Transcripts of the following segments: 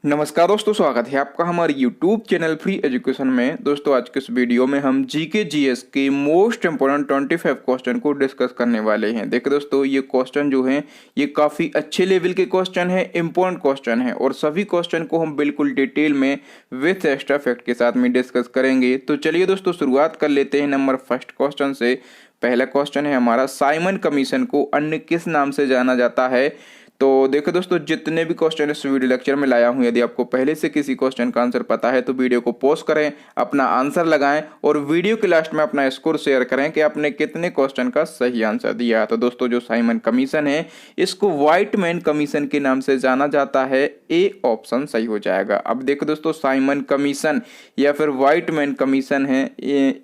नमस्कार दोस्तों, स्वागत है आपका हमारे YouTube चैनल फ्री एजुकेशन में। दोस्तों आज के इस वीडियो में हम जीके जीएस के मोस्ट इंपोर्टेंट 25 क्वेश्चन को डिस्कस करने वाले हैं। देखिए दोस्तों, ये क्वेश्चन जो हैं ये काफ़ी अच्छे लेवल के क्वेश्चन है, इंपॉर्टेंट क्वेश्चन है और सभी क्वेश्चन को हम बिल्कुल डिटेल में विथ एक्स्ट्रा फैक्ट के साथ में डिस्कस करेंगे। तो चलिए दोस्तों शुरुआत कर लेते हैं नंबर फर्स्ट क्वेश्चन से। पहला क्वेश्चन है हमारा, साइमन कमीशन को अन्य किस नाम से जाना जाता है। तो देखो दोस्तों, जितने भी क्वेश्चन इस वीडियो लेक्चर में लाया हूं, यदि आपको पहले से किसी क्वेश्चन का आंसर पता है तो वीडियो को पॉज करें, अपना आंसर लगाएं और वीडियो के लास्ट में अपना स्कोर शेयर करें कि आपने कितने क्वेश्चन का सही आंसर दिया। तो दोस्तों, जो साइमन कमीशन है इसको व्हाइट मैन कमीशन के नाम से जाना जाता है। ए ऑप्शन सही हो जाएगा। अब देखो दोस्तों, साइमन कमीशन या फिर व्हाइट मैन कमीशन है,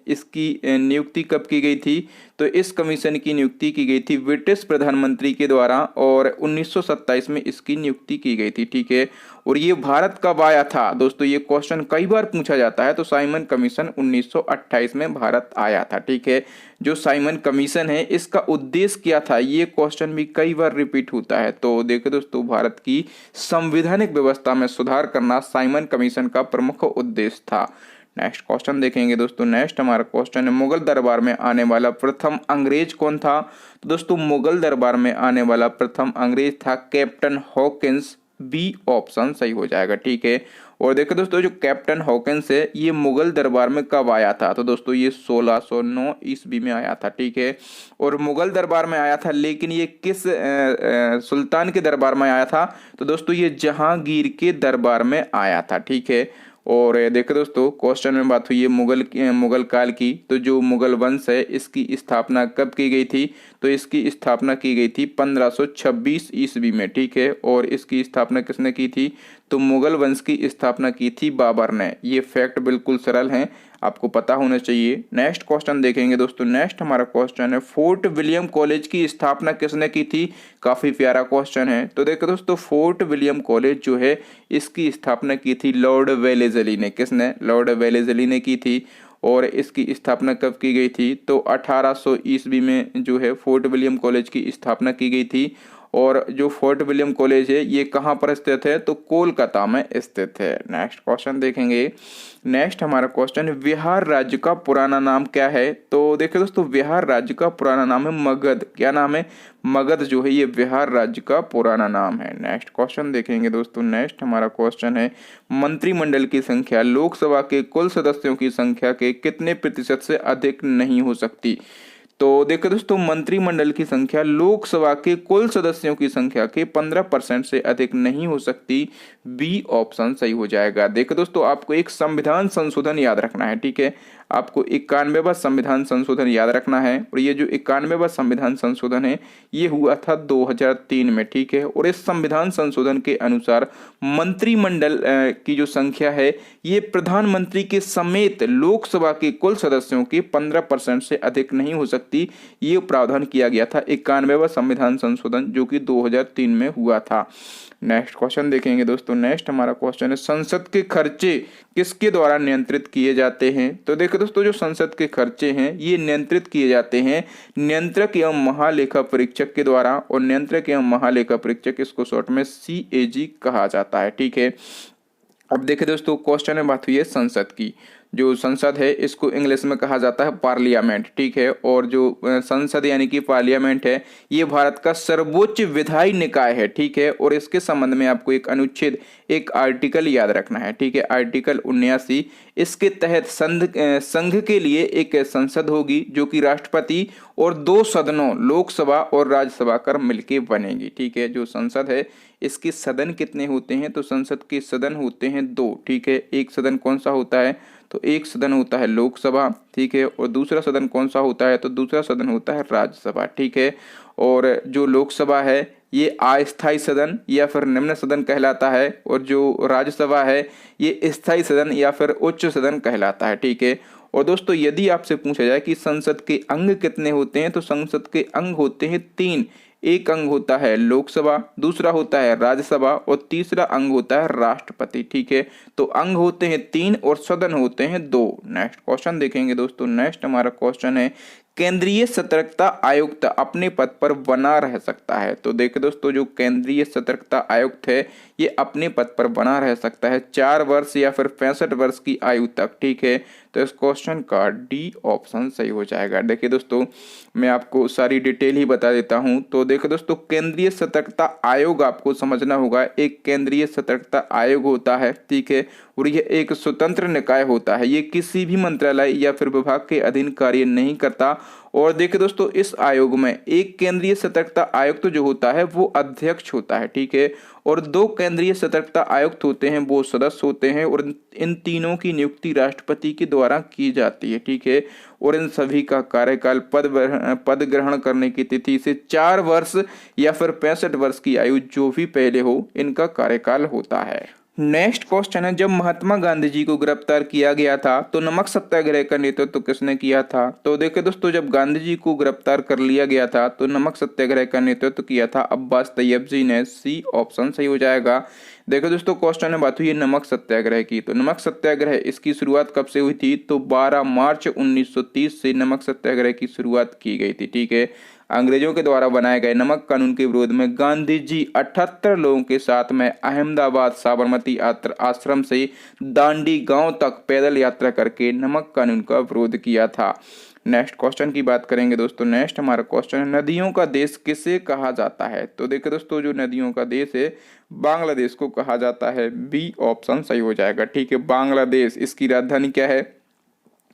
इसकी नियुक्ति कब की गई थी। तो इस कमीशन की नियुक्ति की गई थी ब्रिटिश प्रधानमंत्री के द्वारा और 1927 में इसकी नियुक्ति की गई थी। ठीक है, और ये भारत कब आया था दोस्तों, ये क्वेश्चन कई बार पूछा जाता है। तो साइमन कमीशन 1928 में भारत आया था। ठीक है, जो साइमन कमीशन है इसका उद्देश्य क्या था, ये क्वेश्चन भी कई बार रिपीट होता है। तो देखो दोस्तों, भारत की संवैधानिक व्यवस्था में सुधार करना साइमन कमीशन का प्रमुख उद्देश्य था। नेक्स्ट क्वेश्चन देखेंगे दोस्तों। नेक्स्ट हमारा क्वेश्चन है, मुगल दरबार में आने वाला प्रथम अंग्रेज कौन था। तो दोस्तों, मुगल दरबार में आने वाला प्रथम अंग्रेज था कैप्टन हॉकिंस। बी ऑप्शन सही हो जाएगा। ठीक है, और देखो दोस्तों, जो कैप्टन हॉकिंस है ये मुगल दरबार में कब आया था। तो दोस्तों, ये 1609 ईस्वी में आया था। ठीक है, और मुगल दरबार में आया था, लेकिन ये किस सुल्तान के दरबार में आया था। तो दोस्तों, ये जहांगीर के दरबार में आया था। ठीक है, और देखो दोस्तों, क्वेश्चन में बात हुई है मुगल काल की। तो जो मुगल वंश है इसकी स्थापना कब की गई थी। तो इसकी स्थापना की गई थी 1526 ईस्वी में। ठीक है, और इसकी स्थापना किसने की थी। तो मुगल वंश की स्थापना की थी बाबर ने। ये फैक्ट बिल्कुल सरल हैं, आपको पता होना चाहिए। नेक्स्ट क्वेश्चन देखेंगे दोस्तों। नेक्स्ट हमारा क्वेश्चन है, फोर्ट विलियम कॉलेज की स्थापना किसने की थी। काफी प्यारा क्वेश्चन है। तो देखो दोस्तों, फोर्ट विलियम कॉलेज जो है इसकी स्थापना की थी लॉर्ड वेलेजली ने। किसने, लॉर्ड वेलेजली ने की थी। और इसकी स्थापना कब की गई थी। तो 1800 ईस्वी में जो है फोर्ट विलियम कॉलेज की स्थापना की गई थी। और जो फोर्ट विलियम कॉलेज है ये कहाँ पर स्थित है। तो कोलकाता में स्थित है। नेक्स्ट क्वेश्चन देखेंगे। नेक्स्ट हमारा क्वेश्चन है, बिहार राज्य का पुराना नाम क्या है। तो देखिए दोस्तों, बिहार राज्य का पुराना नाम है मगध। क्या नाम है, मगध जो है ये बिहार राज्य का पुराना नाम है। नेक्स्ट क्वेश्चन देखेंगे दोस्तों। नेक्स्ट हमारा क्वेश्चन है, मंत्रिमंडल की संख्या लोकसभा के कुल सदस्यों की संख्या के कितने प्रतिशत से अधिक नहीं हो सकती। तो देखो दोस्तों, मंत्रिमंडल की संख्या लोकसभा के कुल सदस्यों की संख्या के 15% से अधिक नहीं हो सकती। बी ऑप्शन सही हो जाएगा। देखो दोस्तों, आपको एक संविधान संशोधन याद रखना है। ठीक है, आपको 91वां संविधान संशोधन याद रखना है। और ये जो 91वां संविधान संशोधन है ये हुआ था 2003 में। ठीक है, और इस संविधान संशोधन के अनुसार मंत्रिमंडल की जो संख्या है ये प्रधानमंत्री के समेत लोकसभा के कुल सदस्यों के 15% से अधिक नहीं हो सकती। ये प्रावधान किया गया था 91वां संविधान संशोधन जो कि 2003 में हुआ था। नेक्स्ट क्वेश्चन देखेंगे दोस्तों। नेक्स्ट हमारा क्वेश्चन है, संसद के खर्चे किसके द्वारा नियंत्रित किए जाते हैं। तो देखो दोस्तों, जो संसद के खर्चे हैं ये नियंत्रित किए जाते हैं नियंत्रक एवं महालेखा परीक्षक के द्वारा। और नियंत्रक एवं महालेखा परीक्षक इसको शॉर्ट में CAG कहा जाता है। ठीक है, अब देखिए दोस्तों, क्वेश्चन में बात हुई है संसद की। जो संसद है इसको इंग्लिश में कहा जाता है पार्लियामेंट। ठीक है, और जो संसद यानी कि पार्लियामेंट है ये भारत का सर्वोच्च विधायी निकाय है। ठीक है, और इसके संबंध में आपको एक अनुच्छेद, एक आर्टिकल याद रखना है। ठीक है, आर्टिकल 79। इसके तहत संघ के लिए एक संसद होगी जो कि राष्ट्रपति और 2 सदनों लोकसभा और राज्यसभा कर मिलके बनेगी। ठीक है, जो संसद है इसके सदन कितने होते हैं। तो संसद के सदन होते हैं 2। ठीक है, एक सदन कौन सा होता है। तो एक सदन होता है लोकसभा। ठीक है, और दूसरा सदन कौन सा होता है। तो दूसरा सदन होता है राज्यसभा। ठीक है, और जो लोकसभा है ये अस्थायी सदन या फिर निम्न सदन कहलाता है। और जो राज्यसभा है ये स्थायी सदन या फिर उच्च सदन कहलाता है। ठीक है, और दोस्तों, यदि आपसे पूछा जाए कि संसद के अंग कितने होते हैं। तो संसद के अंग होते हैं 3। एक अंग होता है लोकसभा, दूसरा होता है राज्यसभा और तीसरा अंग होता है राष्ट्रपति। ठीक है, तो अंग होते हैं 3 और सदन होते हैं 2। नेक्स्ट क्वेश्चन देखेंगे दोस्तों। नेक्स्ट हमारा क्वेश्चन है, केंद्रीय सतर्कता आयुक्त अपने पद पर बना रह सकता है। तो देखिए दोस्तों, जो केंद्रीय सतर्कता आयुक्त है ये अपने पद पर बना रह सकता है 4 वर्ष या फिर 65 वर्ष की आयु तक। ठीक है, तो इस क्वेश्चन का डी ऑप्शन सही हो जाएगा। देखिए दोस्तों, मैं आपको सारी डिटेल ही बता देता हूं। तो देखिए दोस्तों, केंद्रीय सतर्कता आयोग आपको समझना होगा, एक केंद्रीय सतर्कता आयोग होता है। ठीक है, और यह एक स्वतंत्र निकाय होता है, ये किसी भी मंत्रालय या फिर विभाग के अधीन कार्य नहीं करता। और देखिए दोस्तों, इस आयोग में एक केंद्रीय सतर्कता आयुक्त जो होता है वो अध्यक्ष होता है। ठीक है, और 2 केंद्रीय सतर्कता आयुक्त होते हैं, वो सदस्य होते हैं, और इन तीनों की नियुक्ति राष्ट्रपति के द्वारा की जाती है। ठीक है, और इन सभी का कार्यकाल पद ग्रहण करने की तिथि से 4 वर्ष या फिर 65 वर्ष की आयु जो भी पहले हो, इनका कार्यकाल होता है। नेक्स्ट क्वेश्चन है, जब महात्मा गांधी जी को गिरफ्तार किया गया था तो नमक सत्याग्रह का नेतृत्व किसने किया था? तो देखिए दोस्तों, जब गांधी जी को गिरफ्तार कर लिया गया था तो नमक सत्याग्रह का नेतृत्व किया था अब्बास तैयब जी ने। सी ऑप्शन सही हो जाएगा। देखो दोस्तों, क्वेश्चन में बात हुई है नमक सत्याग्रह की। तो नमक सत्याग्रह इसकी शुरुआत कब से हुई थी? तो 12 मार्च 1930 से नमक सत्याग्रह की शुरुआत की गई थी। ठीक है, अंग्रेजों के द्वारा बनाए गए नमक कानून के विरोध में गांधी जी 78 लोगों के साथ में अहमदाबाद साबरमती आश्रम से दांडी गांव तक पैदल यात्रा करके नमक कानून का विरोध किया था। नेक्स्ट क्वेश्चन की बात करेंगे दोस्तों। नेक्स्ट हमारा क्वेश्चन है, नदियों का देश किसे कहा जाता है? तो देखिए दोस्तों, जो नदियों का देश है बांग्लादेश को कहा जाता है। बी ऑप्शन सही हो जाएगा। ठीक है, बांग्लादेश, इसकी राजधानी क्या है?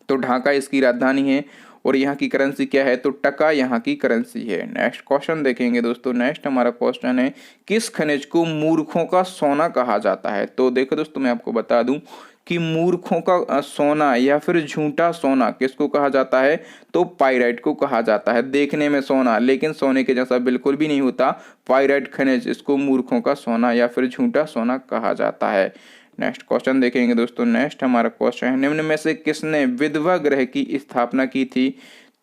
तो ढाका इसकी राजधानी है। और यहाँ की करेंसी क्या है? तो टका यहाँ की करेंसी है। नेक्स्ट क्वेश्चन देखेंगे दोस्तों। नेक्स्ट हमारा क्वेश्चन है, किस खनिज को मूर्खों का सोना कहा जाता है? तो देखो दोस्तों, मैं आपको बता दूं कि मूर्खों का सोना या फिर झूठा सोना किसको कहा जाता है? तो पाइराइट को कहा जाता है। देखने में सोना, लेकिन सोने के जैसा बिल्कुल भी नहीं होता। पाइराइट खनिज, इसको मूर्खों का सोना या फिर झूठा सोना कहा जाता है। नेक्स्ट क्वेश्चन देखेंगे दोस्तों। नेक्स्ट हमारा क्वेश्चन है, निम्न में से किसने विधवा गृह की स्थापना की थी?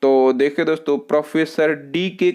तो देखिए दोस्तों, प्रोफेसर डी के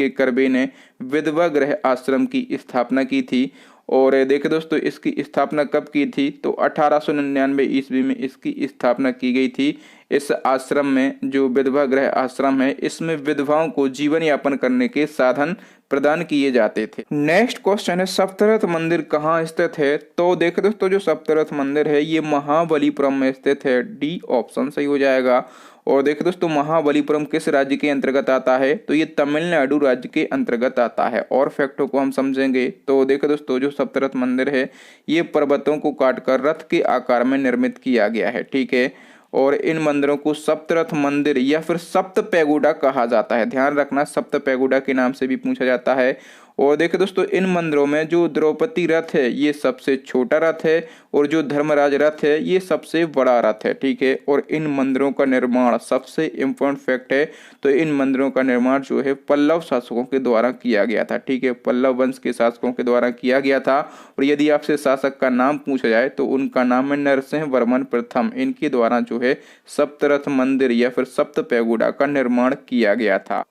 कर्वे ने विधवा गृह आश्रम की स्थापना की थी। और देखिए दोस्तों, इसकी स्थापना कब की थी? तो 1899 ईस्वी में इसकी स्थापना की गई थी। इस आश्रम में, जो विधवा गृह आश्रम है, इसमें विधवाओं को जीवन यापन करने के साधन प्रदान किए जाते थे। नेक्स्ट क्वेश्चन है, सप्तरथ मंदिर कहाँ स्थित है? तो देखो दोस्तों, जो सप्तरथ मंदिर है ये महाबलीपुरम में स्थित है। डी ऑप्शन सही हो जाएगा। और देखो दोस्तों, महाबलीपुरम किस राज्य के अंतर्गत आता है? तो ये तमिलनाडु राज्य के अंतर्गत आता है। और फैक्टों को हम समझेंगे तो देखो दोस्तों, जो सप्तरथ मंदिर है ये पर्वतों को काटकर रथ के आकार में निर्मित किया गया है। ठीक है, और इन मंदिरों को सप्तरथ मंदिर या फिर सप्त पैगोडा कहा जाता है। ध्यान रखना, सप्त पैगोडा के नाम से भी पूछा जाता है। और देखिए दोस्तों, इन मंदिरों में जो द्रौपदी रथ है ये सबसे छोटा रथ है, और जो धर्मराज रथ है ये सबसे बड़ा रथ है। ठीक है, और इन मंदिरों का निर्माण, सबसे इम्पोर्टेंट फैक्ट है, तो इन मंदिरों का निर्माण जो है पल्लव शासकों के द्वारा किया गया था। ठीक है, पल्लव वंश के शासकों के द्वारा किया गया था। और यदि आपसे शासक का नाम पूछा जाए तो उनका नाम है नरसिंह वर्मन प्रथम। इनके द्वारा जो है सप्तरथ मंदिर या फिर सप्त पैगोडा का निर्माण किया गया था।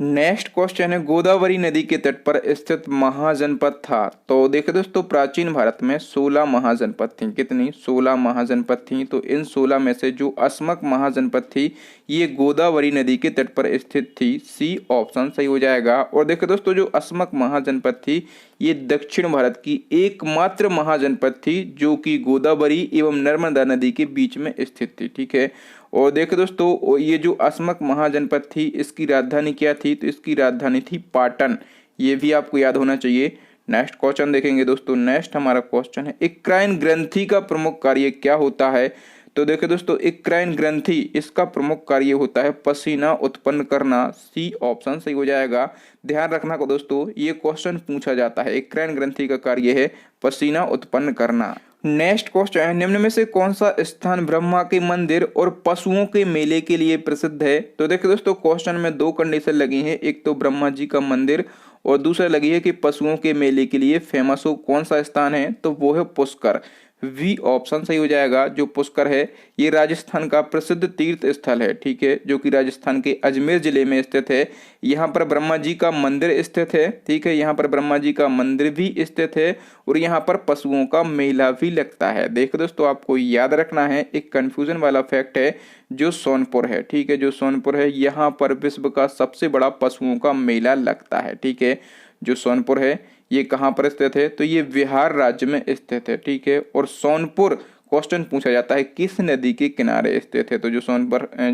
नेक्स्ट क्वेश्चन है, गोदावरी नदी के तट पर स्थित महाजनपद था? तो देखो दोस्तों, प्राचीन भारत में 16 महाजनपद थी। कितनी? 16 महाजनपद थी। तो इन 16 में से जो अस्मक महाजनपद थी ये गोदावरी नदी के तट पर स्थित थी। सी ऑप्शन सही हो जाएगा। और देखो दोस्तों, जो अस्मक महाजनपद थी ये दक्षिण भारत की एकमात्र महाजनपद थी जो कि गोदावरी एवं नर्मदा नदी के बीच में स्थित थी। ठीक है, और देखो दोस्तों, ये जो अस्मक महाजनपद थी इसकी राजधानी क्या थी? तो इसकी राजधानी थी पाटन। ये भी आपको याद होना चाहिए। नेक्स्ट क्वेश्चन देखेंगे दोस्तों। नेक्स्ट हमारा क्वेश्चन है, एक्राइन ग्रंथि का प्रमुख कार्य क्या होता है? तो देखो दोस्तों, एक्राइन ग्रंथि, इसका प्रमुख कार्य होता है पसीना उत्पन्न करना। सी ऑप्शन सही हो जाएगा। ध्यान रखना को दोस्तों, ये क्वेश्चन पूछा जाता है। एक्राइन ग्रंथि का कार्य है पसीना उत्पन्न करना। नेक्स्ट क्वेश्चन है, निम्न में से कौन सा स्थान ब्रह्मा के मंदिर और पशुओं के मेले के लिए प्रसिद्ध है? तो देखिए दोस्तों, क्वेश्चन में 2 कंडीशन लगी हैं, एक तो ब्रह्मा जी का मंदिर और दूसरा लगी है कि पशुओं के मेले के लिए फेमस हो कौन सा स्थान है? तो वो है पुष्कर। वी ऑप्शन सही हो जाएगा। जो पुष्कर है ये राजस्थान का प्रसिद्ध तीर्थ स्थल है, ठीक है, जो कि राजस्थान के अजमेर जिले में स्थित है। यहाँ पर ब्रह्मा जी का मंदिर स्थित है, ठीक है, यहाँ पर ब्रह्मा जी का मंदिर भी स्थित है और यहाँ पर पशुओं का मेला भी लगता है। देखो दोस्तों, आपको याद रखना है, एक कंफ्यूजन वाला फैक्ट है, जो सोनपुर है, ठीक है, जो सोनपुर है यहाँ पर विश्व का सबसे बड़ा पशुओं का मेला लगता है, ठीक है। जो सोनपुर है ये कहाँ पर स्थित है, तो ये बिहार राज्य में स्थित है, ठीक है। और सोनपुर क्वेश्चन पूछा जाता है किस नदी के किनारे स्थित है, तो जो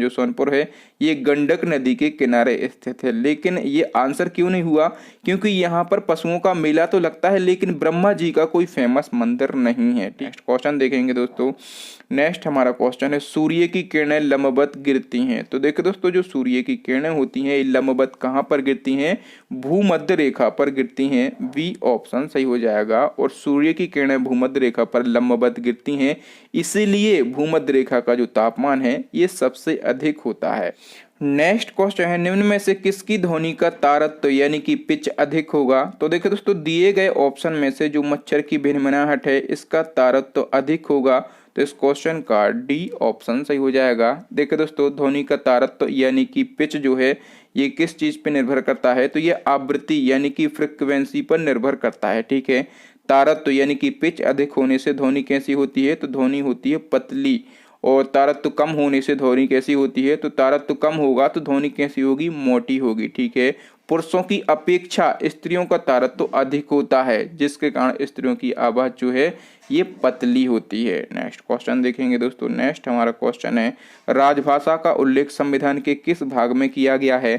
सोनपुर है ये गंडक नदी के किनारे स्थित है। लेकिन ये आंसर क्यों नहीं हुआ, क्योंकि यहाँ पर पशुओं का मेला तो लगता है लेकिन ब्रह्मा जी का कोई फेमस मंदिर नहीं है। नेक्स्ट क्वेश्चन देखेंगे दोस्तों। नेक्स्ट हमारा क्वेश्चन है, सूर्य की किरणें लंबवत गिरती हैं। तो देखो दोस्तों, जो सूर्य की किरणें होती हैं ये लंबवत कहाँ पर गिरती हैं, भूमध्य रेखा पर गिरती हैं। बी ऑप्शन सही हो जाएगा। और सूर्य की किरणें भूमध्य रेखा पर लंबवत गिरती हैं, इसीलिए भूमध्य रेखा का जो तापमान है ये सबसे अधिक होता है। नेक्स्ट क्वेश्चन है, निम्न में से किसकी ध्वनि का तारत्व यानी कि पिच अधिक होगा। तो देखो दोस्तों, दिए गए ऑप्शन में से जो मच्छर की भिनभिनाहट है इसका तारत्व अधिक होगा, तो इस क्वेश्चन का डी ऑप्शन सही हो जाएगा। देखो दोस्तों, ध्वनि का तारत्व यानी कि पिच जो है ये किस चीज पे निर्भर करता है, तो ये आवृत्ति यानी कि फ्रिक्वेंसी पर निर्भर करता है, ठीक है। तारत्व यानी कि पिच अधिक होने से ध्वनि कैसी होती है, तो ध्वनि होती है पतली। और तारत्व कम होने से ध्वनि कैसी होती है, तो तारत्व कम होगा तो ध्वनि कैसी होगी, मोटी होगी, ठीक है। पुरुषों की अपेक्षा स्त्रियों का तारत्व अधिक होता है, जिसके कारण स्त्रियों की आवाज जो है ये पतली होती है। नेक्स्ट क्वेश्चन देखेंगे दोस्तों। नेक्स्ट हमारा क्वेश्चन है, राजभाषा का उल्लेख संविधान के किस भाग में किया गया है।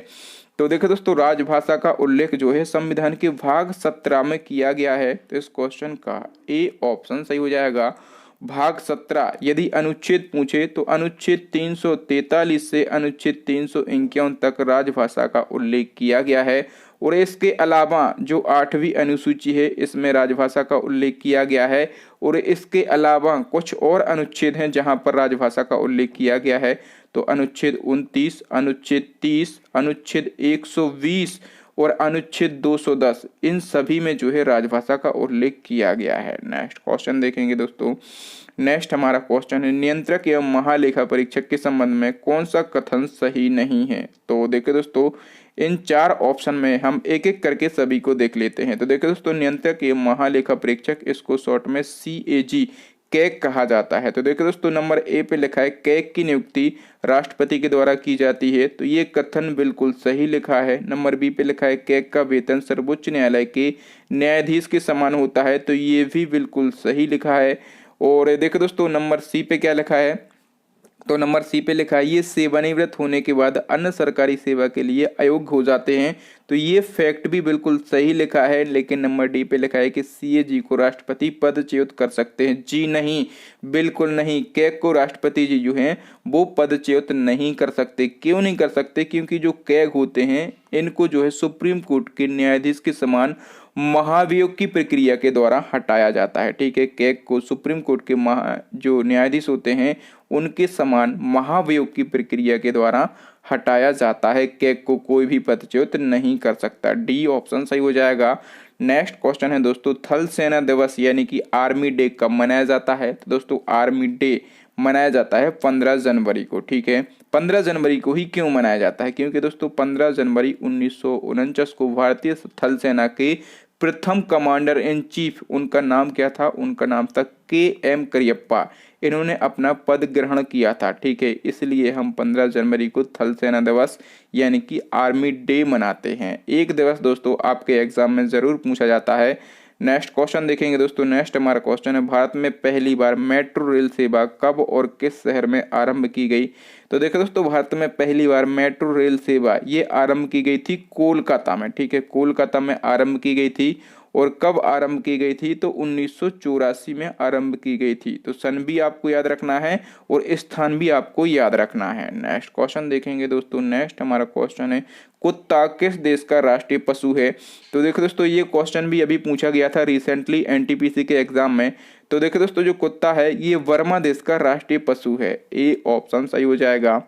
तो देखो दोस्तों, राजभाषा का उल्लेख जो है संविधान के भाग 17 में किया गया है, तो इस क्वेश्चन का ए ऑप्शन सही हो जाएगा। भाग 17 यदि अनुच्छेद पूछे तो अनुच्छेद 343 से अनुच्छेद 351 तक राजभाषा का उल्लेख किया गया है। और इसके अलावा जो 8वीं अनुसूची है इसमें राजभाषा का उल्लेख किया गया है। और इसके अलावा कुछ और अनुच्छेद हैं जहां पर राजभाषा का उल्लेख किया गया है, तो अनुच्छेद 29, अनुच्छेद 30, अनुच्छेद 120 और अनुच्छेद 210, इन सभी में जो है राजभाषा का उल्लेख किया गया है। नेक्स्ट क्वेश्चन देखेंगे दोस्तों। नेक्स्ट हमारा क्वेश्चन है, नियंत्रक एवं महालेखा परीक्षक के संबंध में कौन सा कथन सही नहीं है। तो देखिए दोस्तों, इन 4 ऑप्शन में हम एक एक करके सभी को देख लेते हैं। तो देखिए दोस्तों, नियंत्रक एवं महालेखा परीक्षक, इसको शॉर्ट में CAG कैग कहा जाता है। तो देखिए दोस्तों, नंबर ए पे लिखा है कैग की नियुक्ति राष्ट्रपति के द्वारा की जाती है, तो ये कथन बिल्कुल सही लिखा है। नंबर बी पे लिखा है कैग का वेतन सर्वोच्च न्यायालय के न्यायाधीश के समान होता है, तो ये भी बिल्कुल सही लिखा है। और देखो दोस्तों, नंबर सी पे क्या लिखा है, तो नंबर सी पे लिखा है ये सेवानिवृत्त होने के बाद अन्य सरकारी सेवा के लिए अयोग्य हो जाते हैं, तो ये फैक्ट भी बिल्कुल सही लिखा है। लेकिन नंबर डी पे लिखा है कि CAG को राष्ट्रपति पदच्युत कर सकते हैं। जी नहीं, बिल्कुल नहीं, कैग को राष्ट्रपति जी जो हैं वो पदच्युत नहीं कर सकते। क्यों नहीं कर सकते, क्योंकि जो कैग होते हैं इनको जो है सुप्रीम कोर्ट के न्यायाधीश के समान महाभियोग की प्रक्रिया के द्वारा हटाया जाता है, ठीक है। कैग को सुप्रीम कोर्ट के जो न्यायाधीश होते हैं उनके समान महाभियोग की प्रक्रिया के द्वारा हटाया जाता है। कैग को कोई भी पदच्युत नहीं कर सकता। डी ऑप्शन सही हो जाएगा। नेक्स्ट क्वेश्चन है दोस्तों, थल सेना दिवस यानी कि आर्मी डे कब मनाया जाता है। तो दोस्तों, आर्मी डे मनाया जाता है 15 जनवरी को, ठीक है। 15 जनवरी को ही क्यों मनाया जाता है, क्योंकि दोस्तों 15 जनवरी 1949 को भारतीय थल सेना के प्रथम कमांडर इन चीफ, उनका नाम क्या था, उनका नाम था KM करियप्पा, इन्होंने अपना पद ग्रहण किया था, ठीक है। इसलिए हम 15 जनवरी को थल सेना दिवस यानी कि आर्मी डे मनाते हैं। एक दिवस दोस्तों आपके एग्जाम में जरूर पूछा जाता है। नेक्स्ट क्वेश्चन देखेंगे दोस्तों। नेक्स्ट हमारा क्वेश्चन है, भारत में पहली बार मेट्रो रेल सेवा कब और किस शहर में आरंभ की गई। तो देखो दोस्तों, भारत में पहली बार मेट्रो रेल सेवा ये आरंभ की गई थी कोलकाता में, ठीक है, कोलकाता में आरंभ की गई थी। और कब आरंभ की गई थी, तो 1984 में आरंभ की गई थी। तो सन भी आपको याद रखना है और स्थान भी आपको याद रखना है। नेक्स्ट क्वेश्चन देखेंगे दोस्तों। नेक्स्ट हमारा क्वेश्चन है, कुत्ता किस देश का राष्ट्रीय पशु है। तो देखो दोस्तों, ये क्वेश्चन भी अभी पूछा गया था रिसेंटली NTPC के एग्जाम में। तो देखो दोस्तों, जो कुत्ता है ये वर्मा देश का राष्ट्रीय पशु है। ए ऑप्शन सही हो जाएगा।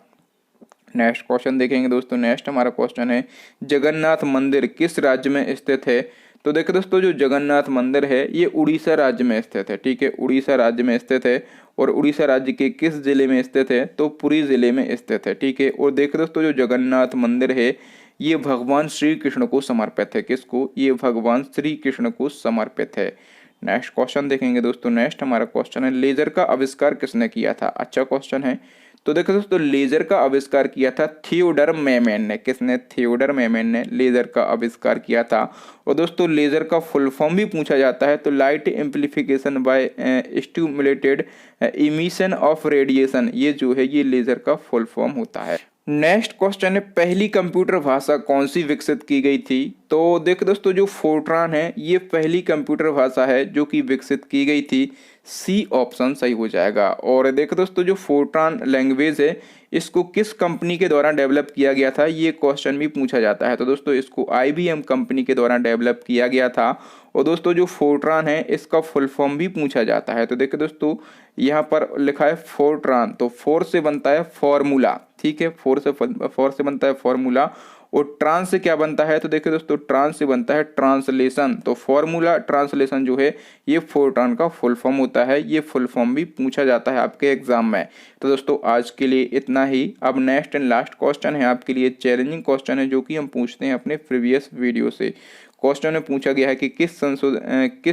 नेक्स्ट क्वेश्चन देखेंगे दोस्तों। नेक्स्ट हमारा क्वेश्चन है, जगन्नाथ मंदिर किस राज्य में स्थित है। तो देखिए दोस्तों जो जगन्नाथ मंदिर है ये उड़ीसा राज्य में स्थित है, ठीक है, उड़ीसा राज्य में स्थित है। और उड़ीसा राज्य के किस जिले में स्थित है, तो पुरी जिले में स्थित है, ठीक है। और देखिए दोस्तों जो जगन्नाथ मंदिर है ये भगवान श्री कृष्ण को समर्पित है। किसको, ये भगवान श्री कृष्ण को समर्पित है। नेक्स्ट क्वेश्चन देखेंगे दोस्तों। नेक्स्ट हमारा क्वेश्चन है लेजर का आविष्कार किसने किया था। अच्छा क्वेश्चन है। तो देखो दोस्तों लेजर का आविष्कार किया था थियोडर मेमन ने। किसने, थियोडर मेमन ने लेजर का आविष्कार किया था। और दोस्तों लेजर का फुल फॉर्म भी पूछा जाता है तो light amplification by stimulated emission of radiation, ये जो है ये लेजर का फुल फॉर्म होता है। नेक्स्ट क्वेश्चन है पहली कंप्यूटर भाषा कौन सी विकसित की गई थी। तो देखो दोस्तों जो फोर्ट्रान है ये पहली कंप्यूटर भाषा है जो कि विकसित की गई थी। सी ऑप्शन सही हो जाएगा। और देखो दोस्तों जो फोर्ट्रान लैंग्वेज है इसको किस कंपनी के द्वारा डेवलप किया गया था, ये क्वेश्चन भी पूछा जाता है। तो दोस्तों इसको IBM कंपनी के द्वारा डेवलप किया गया था। और दोस्तों जो फोर्ट्रान है इसका फुल फॉर्म भी पूछा जाता है। तो देखिए दोस्तों यहाँ पर लिखा है फोर्ट्रान, तो फोर से बनता है फॉर्मूला, ठीक है, फोर से बनता है फॉर्मूला। और ट्रांस से क्या बनता है, तो देखिए दोस्तों ट्रांस से बनता है ट्रांसलेशन। तो फॉर्मूला ट्रांसलेशन जो है ये फोर्ट्रान का फुल फॉर्म होता है। ये फुल फॉर्म भी पूछा जाता है आपके एग्जाम में। तो दोस्तों आज के लिए इतना ही। अब नेक्स्ट एंड लास्ट क्वेश्चन है आपके लिए चैलेंजिंग क्वेश्चन है जो कि हम पूछते हैं अपने प्रीवियस वीडियो से। क्वेश्चन में पूछा गया है कि किस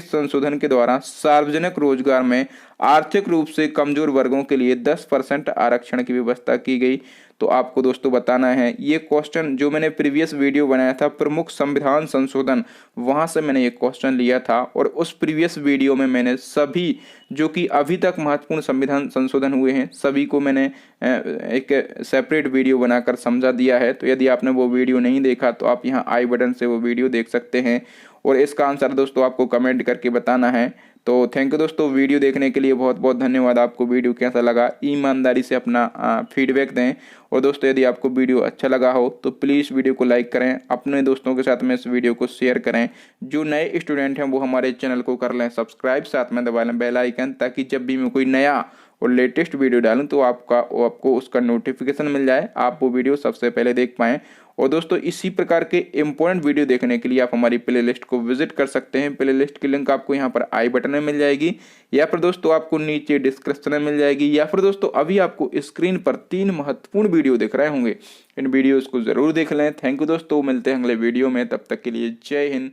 संशोधन के द्वारा सार्वजनिक रोजगार में आर्थिक रूप से कमजोर वर्गों के लिए 10% आरक्षण की व्यवस्था की गई। तो आपको दोस्तों बताना है ये क्वेश्चन जो मैंने प्रीवियस वीडियो बनाया था प्रमुख संविधान संशोधन, वहां से मैंने ये क्वेश्चन लिया था। और उस प्रीवियस वीडियो में मैंने सभी जो कि अभी तक महत्वपूर्ण संविधान संशोधन हुए हैं सभी को मैंने एक सेपरेट वीडियो बनाकर समझा दिया है। तो यदि आपने वो वीडियो नहीं देखा तो आप यहाँ आई बटन से वो वीडियो देख सकते हैं। और इसका आंसर दोस्तों आपको कमेंट करके बताना है। तो थैंक यू दोस्तों, वीडियो देखने के लिए बहुत बहुत धन्यवाद। आपको वीडियो कैसा लगा ईमानदारी से अपना फीडबैक दें। और दोस्तों यदि आपको वीडियो अच्छा लगा हो तो प्लीज़ वीडियो को लाइक करें, अपने दोस्तों के साथ में इस वीडियो को शेयर करें। जो नए स्टूडेंट हैं वो हमारे चैनल को कर लें सब्सक्राइब, साथ में दबा लें बेल आइकन, ताकि जब भी मैं कोई नया और लेटेस्ट वीडियो डालूं तो आपको उसका नोटिफिकेशन मिल जाए, आप वो वीडियो सबसे पहले देख पाएँ। और दोस्तों इसी प्रकार के इंपॉर्टेंट वीडियो देखने के लिए आप हमारी प्लेलिस्ट को विजिट कर सकते हैं। प्लेलिस्ट की लिंक आपको यहाँ पर आई बटन में मिल जाएगी, या फिर दोस्तों आपको नीचे डिस्क्रिप्शन में मिल जाएगी, या फिर दोस्तों अभी आपको स्क्रीन पर 3 महत्वपूर्ण वीडियो दिख रहे होंगे। इन वीडियोस को जरूर देख लें। थैंक यू दोस्तों, मिलते हैं अगले वीडियो में। तब तक के लिए जय हिंद,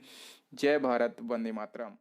जय भारत, वंदे मातरम।